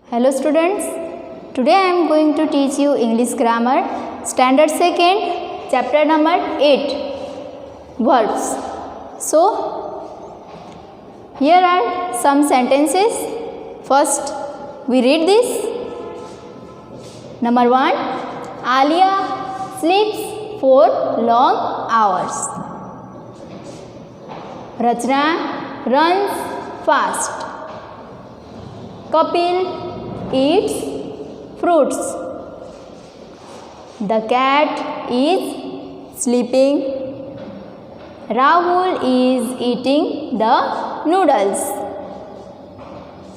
Hello students, today I am going to teach you English grammar standard 2nd chapter number 8 verbs. So here are some sentences. First we read this. Number 1, Alia sleeps for long hours. Rachna runs fast. Kapil eats fruits. The cat is sleeping. Rahul is eating the noodles.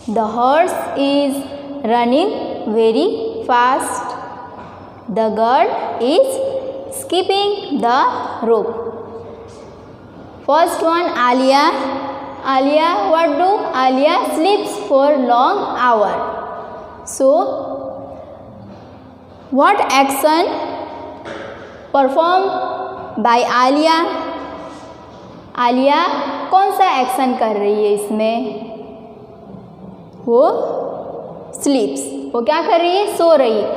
The horse is running very fast. The girl is skipping the rope. First one, Alia. Alia, what do? Alia sleeps for long hour. So, what action performed by Alia? Alia कौन सा action कर रही है इसमें? वो sleeps. वो क्या कर रही है? सो रही है.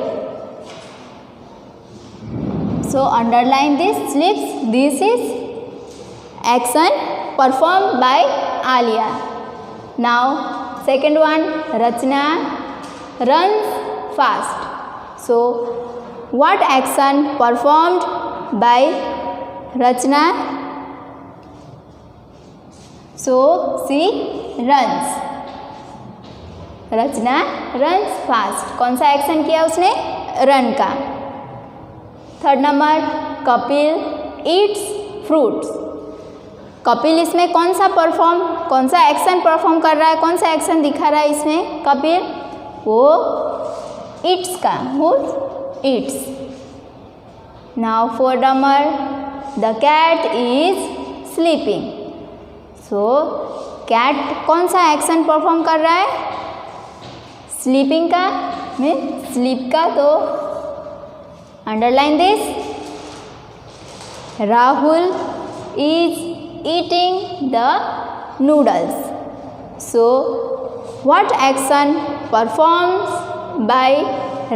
So underline this, sleeps. This is action performed by Alia. Now second one, Rachna runs fast. So what action performed by Rachna? So she runs. Rachna runs fast. कौन सा एक्शन किया उसने? रन का. Third number, Kapil eats fruits. Kapil इसमें कौन सा action perform कर रहा है? कौन सा एक्शन दिखा रहा है इसमें? कपिल वो ईट्स का, वो eats. Now fourth number, the cat is sleeping. So cat कौन सा एक्शन परफॉर्म कर रहा है? स्लीपिंग का, मीन स्लीप का. तो underline this. Rahul is eating the noodles. So what action performs by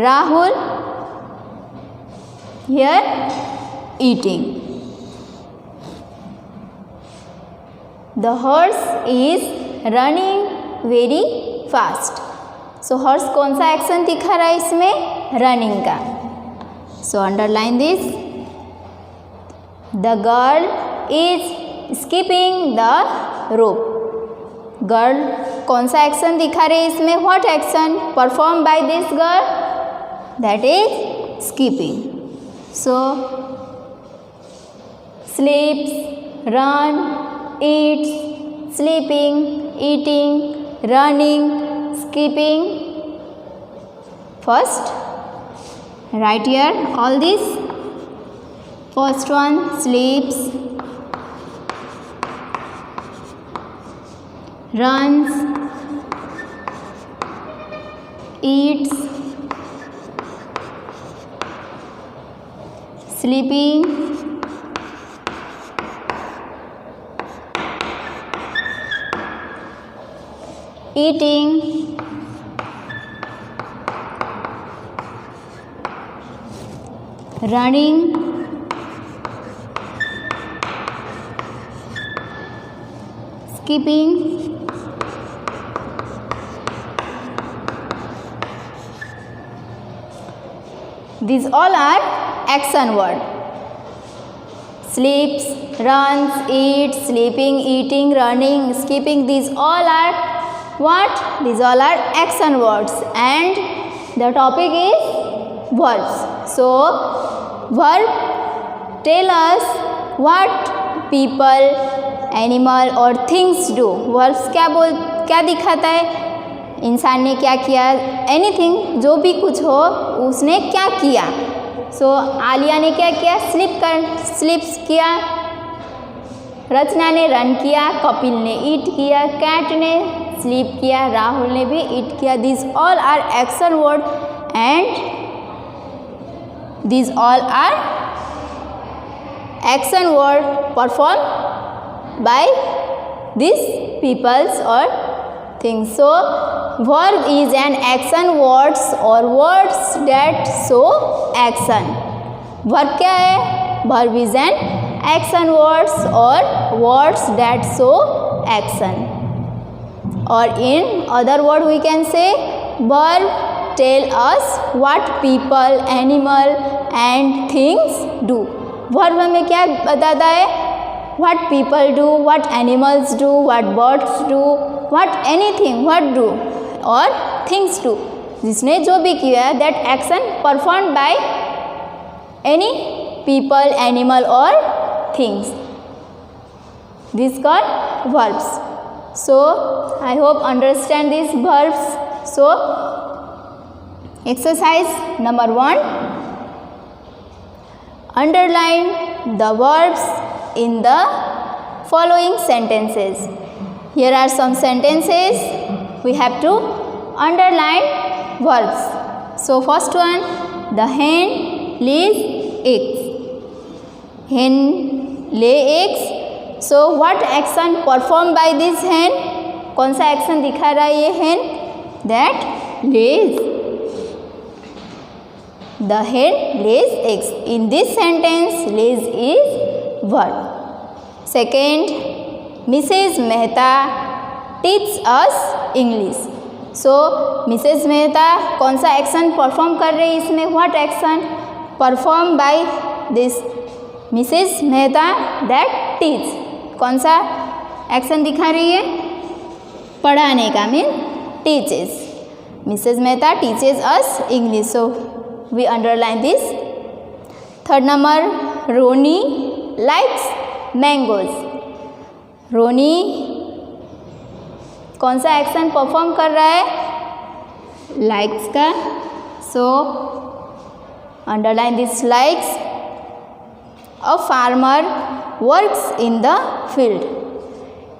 Rahul? Here eating. The horse is running very fast. So horse कौन सा एक्शन दिखा रहा है इसमें? रनिंग का. So underline this. The girl is skipping the rope. Girl कौन सा action दिखा रही है इसमें? What action perform by this girl? That is skipping. So sleeps, run, eats, sleeping, eating, running, skipping. First write here all this. First one, sleeps, runs, eats, sleeping, eating, running, skipping, these all are action word. Sleeps, runs, eats, sleeping, eating, running, skipping. These all are what? These all are action words. And the topic is verbs. So verb tell us what people, animal or things do. Verbs क्या दिखाता है? इंसान ने क्या किया? Anything, जो भी कुछ हो उसने क्या किया. सो आलिया ने क्या किया? स्लीप्स किया. रचना ने रन किया. कपिल ने ईट किया. कैट ने स्लीप किया. राहुल ने भी ईट किया. This all are action word and this all are action word perform by this peoples और things. So verb is an action words or words that show action. Verb क्या है? Verb is an action words or words that show action. Or in other word we can say verb tell us what people, animal and things do. Verb हमें क्या बताता है? What people do, what animals do, what birds do, what anything, what do or things do. जिसने जो भी किया है that action performed by any people, animal or things. These called verbs. So I hope understand these verbs. So exercise number 1. Underline the verbs in the following sentences. Here are some sentences. We have to underline verbs. So first one, the hen lays eggs. Hen lay eggs. So what action performed by this hen? कौन सा action दिखा रहा है ये hen? That lays. The hen lays eggs. In this sentence, lays is verb. Second, Mrs. Mehta teaches us English. So Mrs. Mehta कौन सा action perform कर रही है इसमें? What action perform by this Mrs Mehta that teach? कौन सा action दिखा रही है? पढ़ाने का, mean teaches. Mrs Mehta teaches us English. So we underline this. Third number, Ronnie likes mangoes. Ronnie कौन सा एक्शन परफॉर्म कर रहा है? लाइक्स का. So underline this likes. A farmer works in the field.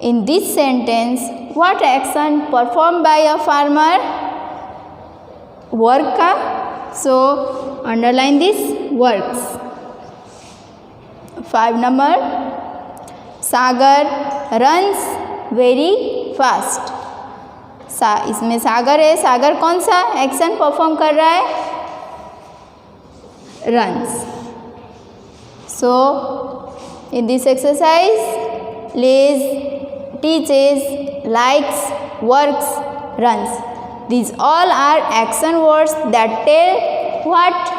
In this sentence what action perform by a farmer? Work का. So underline this works. 5 number, Sagar runs very fast. इसमें सागर है. सागर कौन सा action perform कर रहा है? Runs. So in this exercise lays, teaches, likes, works, runs. These all are action words that tell what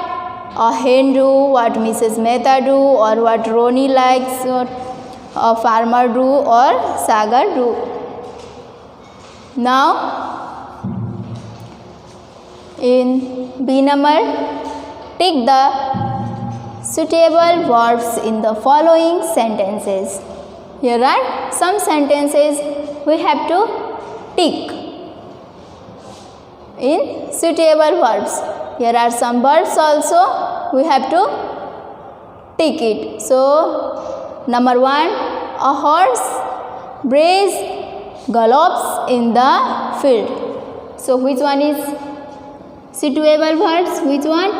a hen do, what Mrs. Mehta do, or what Roni likes, or a farmer do, or Sagar do. Now, in B number, tick the suitable verbs in the following sentences. Here are some sentences we have to tick in suitable verbs. Here are some verbs also we have to tick it. So number 1, a horse brays gallops in the field. So which one is suitable verbs? Which one?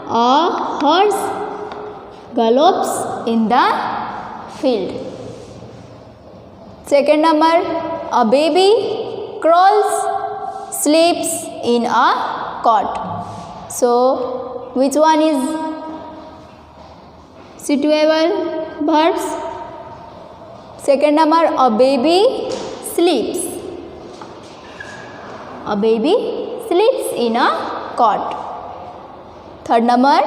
A horse gallops in the field. Second number, a baby crawls, sleeps in a cot. So which one is suitable verbs? Second number, a baby sleeps. A baby sleeps in a cot. Third number,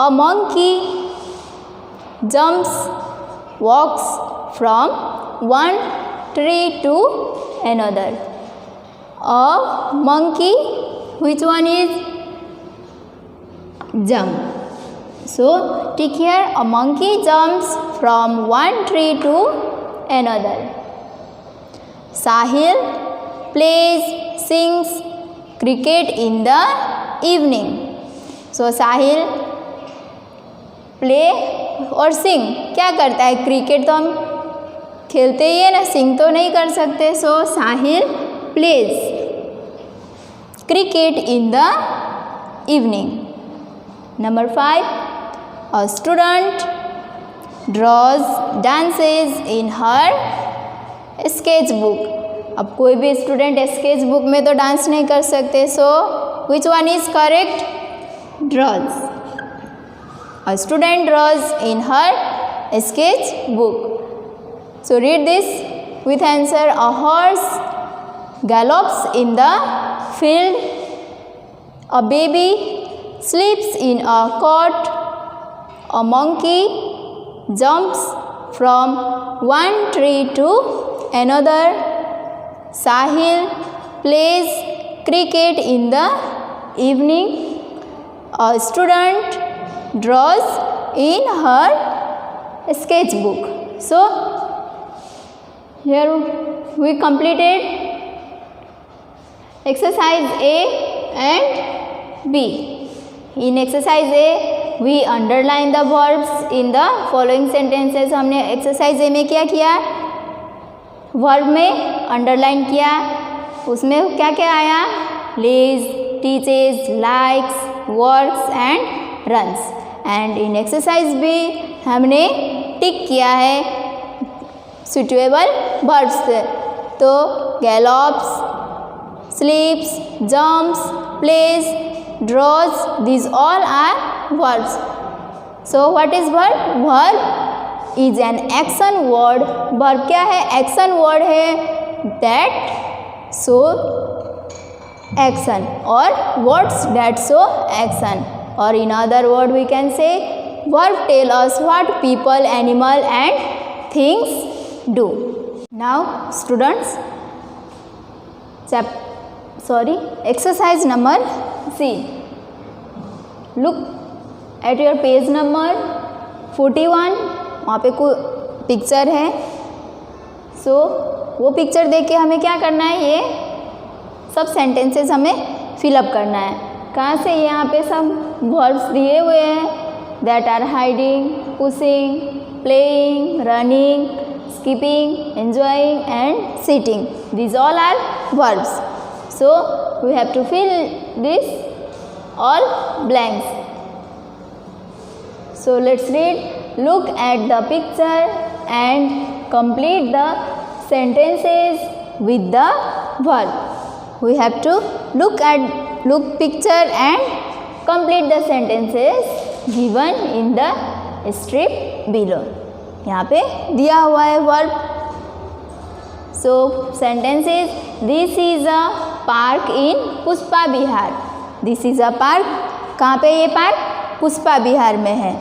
a monkey jumps, walks from one tree to another. A monkey, which one is? Jump. So tick here, a monkey jumps from one tree to another. Sahil plays, sings cricket in the evening. So Sahil play और sing क्या करता है? Cricket तो हम खेलते ही है ना, सिंग तो नहीं कर सकते. सो साहिल pledge cricket in the evening. Number 5, a student draws dances in her sketchbook. अब कोई भी स्टूडेंट स्केच बुक में तो डांस नहीं कर सकते, so which one is correct? Draws. A student draws in her sketch book. So read this with answer. A horse gallops in the field. A baby sleeps in a cot. A monkey jumps from one tree to another. Sahil plays cricket in the evening. A student draws in her sketchbook. So here we completed exercise A and B. In exercise A we underline the verbs in the following sentences. हमने exercise A में क्या किया? verb में underline किया. उसमें क्या क्या आया? lives, teaches, likes, works and runs. And in exercise भी हमने टिक किया है सुटेबल वर्ब्स से. तो gallops, sleeps, jumps, plays, draws, this all are verbs. So what is verb? Verb is an action word. Verb क्या है? Action word है. That show action और words that show action. Or in other word we can say verb tell us what people, animal and things do. Now students, exercise number C. Look at your page number 41. वहाँ पे कोई picture है. सो वो picture देख के हमें क्या करना है? ये सब सेंटेंसेस हमें फिलअप करना है. कहाँ से? यहाँ पे सब वर्ब्स दिए हुए हैं. That are hiding, pushing, playing, running, skipping, enjoying and sitting. This all are verbs. So we have to fill this all blanks. So let's read. Look at the picture and complete the sentences with the verb. We have to look picture and complete the sentences given in the strip below. यहाँ पे दिया हुआ है verb. So sentences. This is a park in Pushpa Bihar. This is a park. कहाँ पे ये park? Pushpa Bihar में है.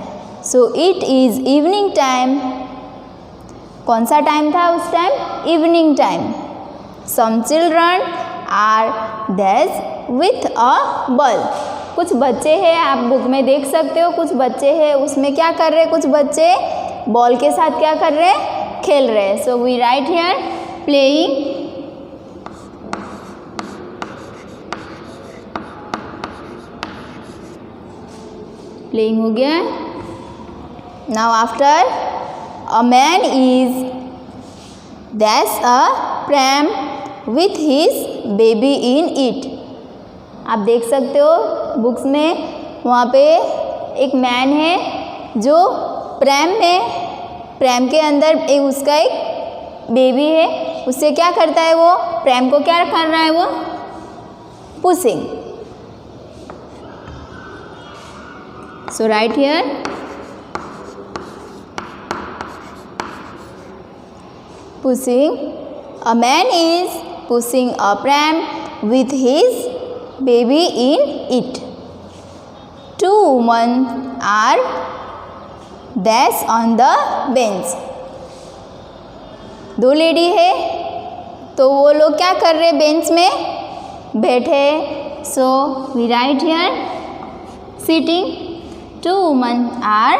So it is evening time. कौन सा टाइम था उस time? Evening time. Some children are dash with a ball. कुछ बच्चे हैं, आप बुक में देख सकते हो. कुछ बच्चे हैं, उसमें क्या कर रहे हैं? कुछ बच्चे बॉल के साथ क्या कर रहे हैं? खेल रहे हैं. So we write here playing. Playing हो गया. Now after a man is dash a pram with his baby in it. आप देख सकते हो बुक्स में, वहाँ पे एक मैन है जो प्रैम के अंदर उसका एक बेबी है. उससे क्या करता है वो? प्रैम को क्या कर रहा है वो? Pushing. So right here pushing. A man is pushing a pram with his baby in it. Two women are dash on the bench. दो लेडी है, तो वो लोग क्या कर रहे? बेंच में बैठे. So we write here sitting. Two women are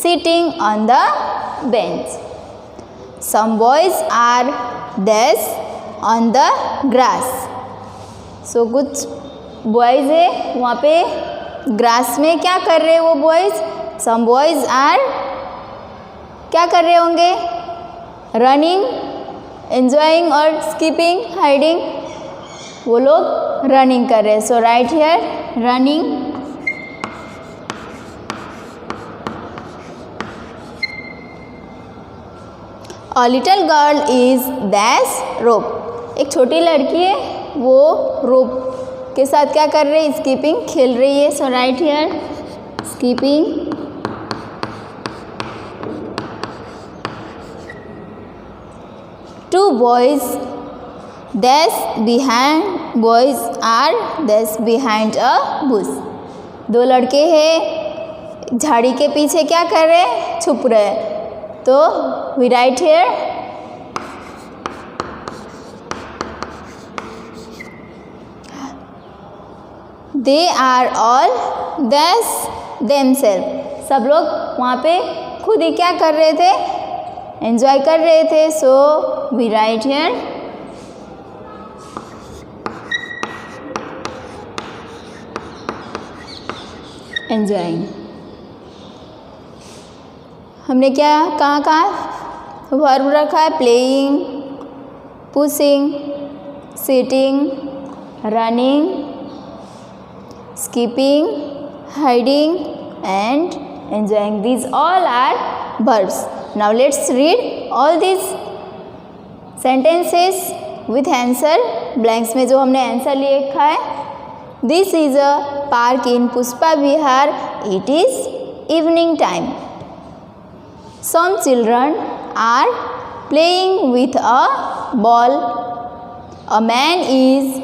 sitting on the bench. Some boys are dash on the grass. So कुछ बॉयज़ है, वहाँ पे ग्रास में क्या कर रहे हैं वो बॉयज़? Some boys are क्या कर रहे होंगे? रनिंग, एंजॉइंग और स्कीपिंग, हाइडिंग. वो लोग रनिंग कर रहे हैं. So right here running. A little girl is dash rope. एक छोटी लड़की है, वो रोप के साथ क्या कर रही है? स्कीपिंग खेल रही है. So right here skipping. Two boys dash behind. Boys are dash behind a bush. दो लड़के हैं, झाड़ी के पीछे क्या कर रहे हैं? छुप रहे हैं. तो we write here they are all dash themselves. सब लोग वहाँ पे खुद ही क्या कर रहे थे? एंजॉय कर रहे थे. So we write here enjoying. हमने क्या कहाँ वर्ब रखा है? Playing, pushing, sitting, running, skipping, hiding and enjoying. These all are verbs. Now let's read all these sentences with answer. Blanks में जो हमने answer लिखा है. This is a park in Pushpa Vihar. It is evening time. Some children are playing with a ball. A man is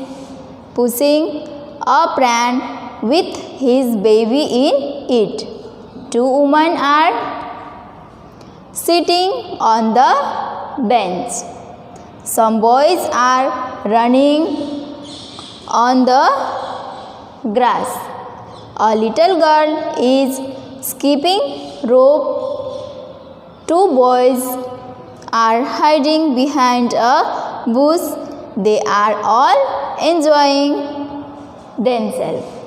pushing a pram with his baby in it. Two women are sitting on the bench. Some boys are running on the grass. A little girl is skipping rope. Two boys are hiding behind a bush. They are all enjoying themselves.